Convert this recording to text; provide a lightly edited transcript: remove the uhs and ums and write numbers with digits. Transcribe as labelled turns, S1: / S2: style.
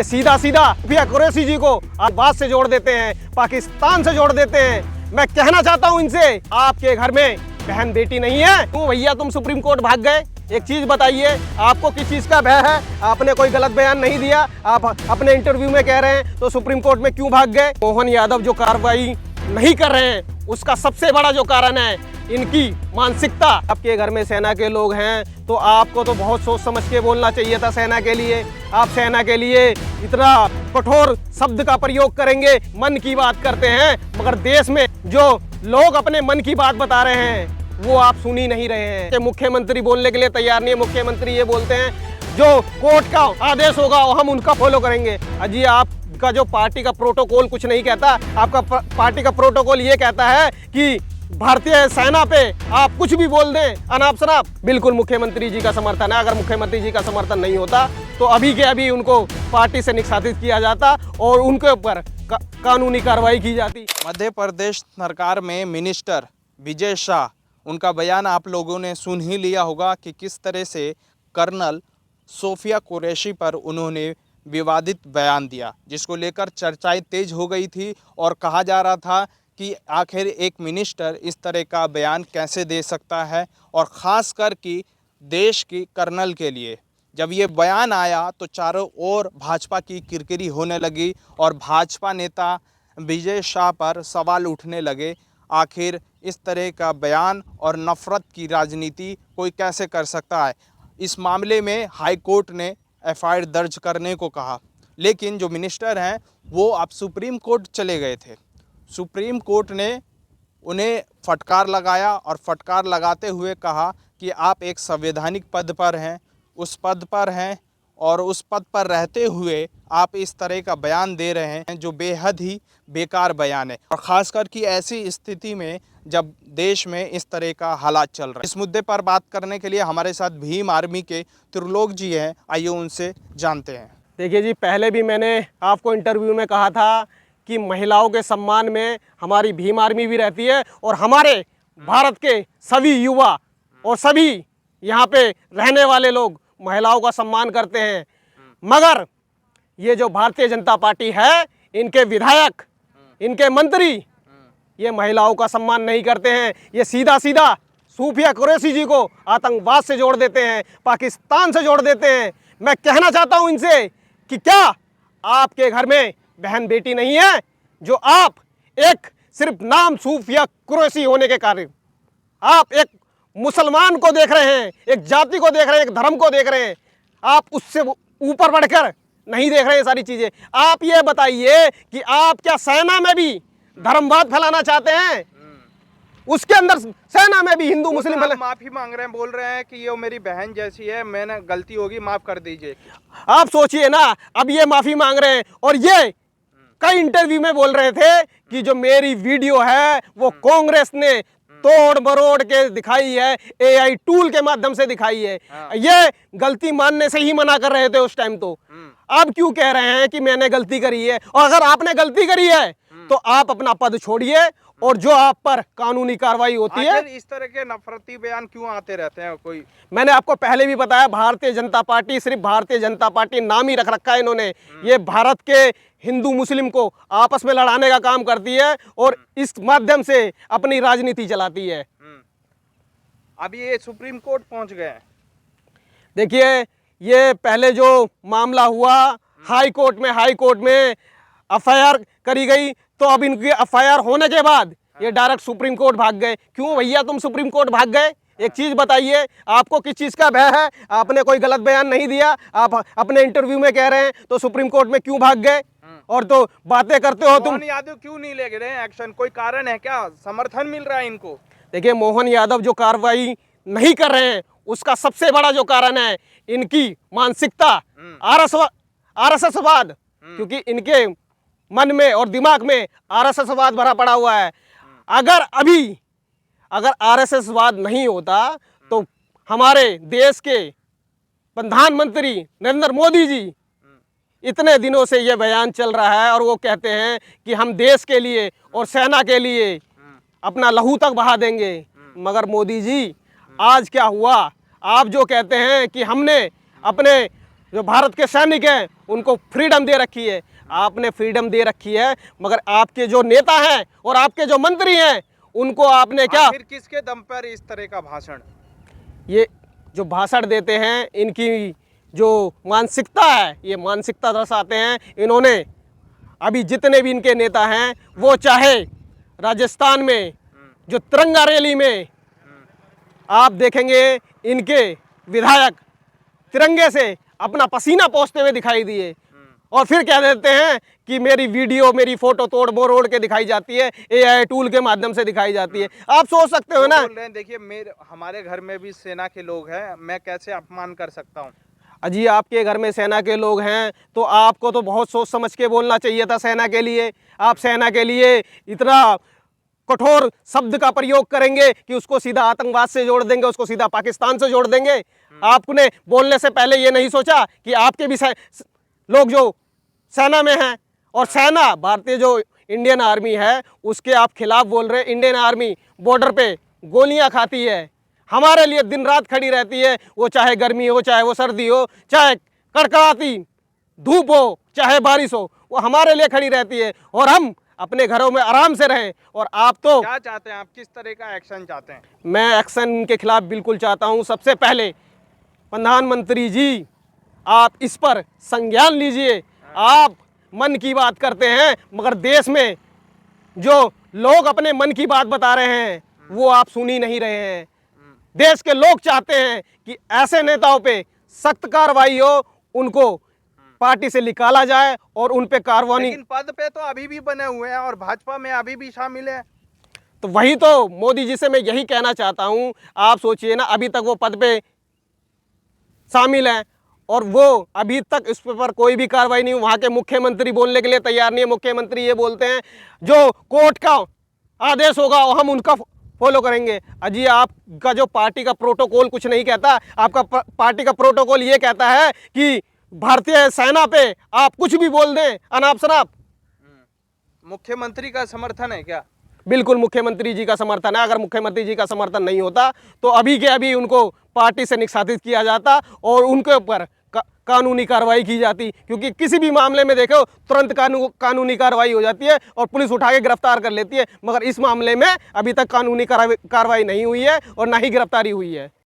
S1: सीधा सीधा भैया कुरैशी जी को आप बात से जोड़ देते हैं, पाकिस्तान से जोड़ देते हैं। मैं कहना चाहता हूं इनसे, आपके घर में बहन बेटी नहीं है? क्यों भैया तुम सुप्रीम कोर्ट भाग गए? एक चीज बताइए, आपको किस चीज का भय है? आपने कोई गलत बयान नहीं दिया, आप अपने इंटरव्यू में कह रहे हैं, तो सुप्रीम कोर्ट में क्यों भाग गए? मोहन यादव जो कार्रवाई नहीं कर रहे हैं, उसका सबसे बड़ा जो कारण है इनकी मानसिकता। आपके घर में सेना के लोग हैं तो आपको तो बहुत सोच समझ के बोलना चाहिए था सेना के लिए। आप सेना के लिए इतना कठोर शब्द का प्रयोग करेंगे, मन की बात करते हैं, मगर देश में जो लोग अपने मन की बात बता रहे हैं वो आप सुन ही नहीं रहे हैं। कि मुख्यमंत्री बोलने के लिए तैयार नहीं है। मुख्यमंत्री ये बोलते हैं जो कोर्ट का आदेश होगा वो हम उनका फॉलो करेंगे। अजी आपका जो पार्टी का प्रोटोकॉल कुछ नहीं कहता, आपका पार्टी का प्रोटोकॉल ये कहता है कि भारतीय सेना पे आप कुछ भी बोल दें अनाप शनाप। बिल्कुल मुख्यमंत्री जी का समर्थन है। अगर मुख्यमंत्री जी का समर्थन नहीं होता तो अभी के अभी उनको पार्टी से निष्कासित किया जाता और उनके ऊपर कानूनी कार्रवाई की जाती।
S2: मध्य प्रदेश सरकार में मिनिस्टर विजय शाह, उनका बयान आप लोगों ने सुन ही लिया होगा कि किस तरह से कर्नल सोफिया कुरैशी पर उन्होंने विवादित बयान दिया, जिसको लेकर चर्चाएं तेज हो गई थी और कहा जा रहा था कि आखिर एक मिनिस्टर इस तरह का बयान कैसे दे सकता है, और ख़ास कर कि देश की कर्नल के लिए जब ये बयान आया तो चारों ओर भाजपा की किरकिरी होने लगी और भाजपा नेता विजय शाह पर सवाल उठने लगे। आखिर इस तरह का बयान और नफ़रत की राजनीति कोई कैसे कर सकता है? इस मामले में हाई कोर्ट ने एफआईआर दर्ज करने को कहा, लेकिन जो मिनिस्टर हैं वो अब सुप्रीम कोर्ट चले गए थे। सुप्रीम कोर्ट ने उन्हें फटकार लगाया और फटकार लगाते हुए कहा कि आप एक संवैधानिक पद पर हैं, उस पद पर हैं और उस पद पर रहते हुए आप इस तरह का बयान दे रहे हैं जो बेहद ही बेकार बयान है, और ख़ासकर कि ऐसी स्थिति में जब देश में इस तरह का हालात चल रहा है। इस मुद्दे पर बात करने के लिए हमारे साथ भीम आर्मी के त्रिलोक जी हैं, आइए उनसे जानते हैं।
S3: देखिए जी, पहले भी मैंने आपको इंटरव्यू में कहा था कि महिलाओं के सम्मान में हमारी भीम आर्मी भी रहती है और हमारे भारत के सभी युवा और सभी यहाँ पे रहने वाले लोग महिलाओं का सम्मान करते हैं। मगर ये जो भारतीय जनता पार्टी है, इनके विधायक, इनके मंत्री ये महिलाओं का सम्मान नहीं करते हैं। ये सीधा सीधा सूफिया कुरैशी जी को आतंकवाद से जोड़ देते हैं, पाकिस्तान से जोड़ देते हैं। मैं कहना चाहता हूँ इनसे कि क्या आपके घर में बहन बेटी नहीं है, जो आप एक सिर्फ नाम सूफिया कुरैशी होने के कारण आप एक मुसलमान को देख रहे हैं, एक जाति को देख रहे हैं, एक धर्म को देख रहे हैं, आप उससे ऊपर बढ़कर नहीं देख रहे हैं सारी चीजें। आप ये बताइए कि आप क्या सेना में भी धर्मवाद फैलाना चाहते हैं? उसके अंदर सेना में भी हिंदू मुस्लिम
S2: माफी मांग रहे हैं, बोल रहे हैं कि ये मेरी बहन जैसी है, मैंने गलती होगी, माफ कर दीजिए।
S3: आप सोचिए ना, अब ये माफी मांग रहे हैं और ये कई इंटरव्यू में बोल रहे थे कि जो मेरी वीडियो है वो कांग्रेस ने तोड़ मरोड़ के दिखाई है, एआई टूल के माध्यम से दिखाई है। ये गलती मानने से ही मना कर रहे थे उस टाइम। तो अब क्यों कह रहे हैं कि मैंने गलती करी है? और अगर आपने गलती करी है तो आप अपना पद छोड़िए और जो आप पर कानूनी कार्रवाई होती है।
S2: इस तरह के नफरती बयान क्यों आते रहते हैं? कोई,
S3: मैंने आपको पहले भी बताया, भारतीय जनता पार्टी सिर्फ भारतीय जनता पार्टी नाम ही रख रखा है इन्होंने। ये भारत के हिंदू मुस्लिम को आपस में लड़ाने का काम करती है और इस माध्यम से अपनी राजनीति चलाती है।
S2: अब ये सुप्रीम कोर्ट पहुंच गए हैं।
S3: देखिए, ये पहले जो मामला हुआ हाई कोर्ट में एफआईआर करी गई, तो अब इनकी एफआईआर होने के बाद ये डायरेक्ट सुप्रीम कोर्ट भाग गए। क्यों भैया तुम सुप्रीम कोर्ट भाग गए? एक चीज बताइए, आपको किस चीज का भय है? आपने कोई गलत बयान नहीं दिया, आप अपने इंटरव्यू में कह रहे हैं, तो सुप्रीम कोर्ट में क्यों भाग गए? और तो बातें करते हो तुम।
S2: मोहन यादव क्यों नहीं ले रहे हैं एक्शन? कोई कारण है क्या? समर्थन मिल रहा है इनको?
S3: देखिए, मोहन यादव जो कार्रवाई नहीं कर रहे हैं उसका सबसे बड़ा जो कारण है इनकी मानसिकता, आरएसएसवाद। क्योंकि इनके मन में और दिमाग में आरएसएसवाद भरा पड़ा हुआ है। अगर आरएसएसवाद नहीं होता तो हमारे देश के प्रधानमंत्री नरेंद्र मोदी जी, इतने दिनों से ये बयान चल रहा है और वो कहते हैं कि हम देश के लिए और सेना के लिए अपना लहू तक बहा देंगे। मगर मोदी जी, आज क्या हुआ? आप जो कहते हैं कि हमने अपने जो भारत के सैनिक हैं उनको फ्रीडम दे रखी है। आपने फ्रीडम दे रखी है, मगर आपके जो नेता हैं और आपके जो मंत्री हैं उनको आपने क्या,
S2: आखिर किसके दम पर इस तरह का भाषण?
S3: ये जो भाषण देते हैं इनकी जो मानसिकता है, ये मानसिकता दर्शाते हैं। इन्होंने अभी जितने भी इनके नेता हैं वो चाहे राजस्थान में जो तिरंगा रैली में आप देखेंगे इनके विधायक तिरंगे से अपना पसीना पोंछते हुए दिखाई दिए, और फिर कह देते हैं कि मेरी वीडियो मेरी फोटो तोड़ मोड़ के दिखाई जाती है, एआई टूल के माध्यम से दिखाई जाती है। आप सोच सकते हो ना।
S2: बोल रहे हैं, देखिए हमारे घर में भी सेना के लोग हैं, मैं कैसे अपमान कर सकता हूँ?
S3: अजी आपके घर में सेना के लोग हैं तो आपको तो बहुत सोच समझ के बोलना चाहिए था सेना के लिए। आप सेना के लिए इतना कठोर शब्द का प्रयोग करेंगे कि उसको सीधा आतंकवाद से जोड़ देंगे, उसको सीधा पाकिस्तान से जोड़ देंगे। आपने बोलने से पहले ये नहीं सोचा कि आपके भी लोग जो सेना में हैं, और सेना भारतीय जो इंडियन आर्मी है उसके आप खिलाफ बोल रहे हैं। इंडियन आर्मी बॉर्डर पे गोलियां खाती है, हमारे लिए दिन रात खड़ी रहती है, वो चाहे गर्मी हो, चाहे वो सर्दी हो, चाहे कड़कड़ाती धूप हो, चाहे बारिश हो, वो हमारे लिए खड़ी रहती है, और हम अपने घरों में आराम से रहें। और आप तो
S2: क्या चाहते हैं, आप किस तरह का एक्शन चाहते हैं?
S3: मैं एक्शन के खिलाफ बिल्कुल चाहता हूं। सबसे पहले प्रधानमंत्री जी आप इस पर संज्ञान लीजिए। आप मन की बात करते हैं मगर देश में जो लोग अपने मन की बात बता रहे हैं वो आप सुन ही नहीं रहे हैं। देश के लोग चाहते हैं कि ऐसे नेताओं पे सख्त कार्रवाई हो, उनको पार्टी से निकाला जाए और उन पे कार्रवाई।
S2: लेकिन पद पे तो अभी भी बने हुए हैं और भाजपा में अभी भी शामिल है।
S3: तो वही तो मोदी जी से मैं यही कहना चाहता हूं। आप सोचिए ना, अभी तक वो पद पे शामिल हैं और वो अभी तक इस पर कोई भी कार्रवाई नहीं हुई। वहाँ के मुख्यमंत्री बोलने के लिए तैयार नहीं है। मुख्यमंत्री ये बोलते हैं जो कोर्ट का आदेश होगा वो हम उनका फॉलो करेंगे। अजी आपका जो पार्टी का प्रोटोकॉल कुछ नहीं कहता। आपका पार्टी का प्रोटोकॉल ये कहता है कि भारतीय सेना पे आप कुछ भी बोल दें अनाप शनाप।
S2: मुख्यमंत्री का समर्थन है क्या?
S3: बिल्कुल मुख्यमंत्री जी का समर्थन है। अगर मुख्यमंत्री जी का समर्थन नहीं होता तो अभी के अभी उनको पार्टी से निष्कासित किया जाता और उनके ऊपर कानूनी कार्रवाई की जाती, क्योंकि किसी भी मामले में देखो तुरंत कानूनी कार्रवाई हो जाती है और पुलिस उठा के गिरफ्तार कर लेती है। मगर इस मामले में अभी तक कानूनी कार्रवाई नहीं हुई है और ना ही गिरफ्तारी हुई है।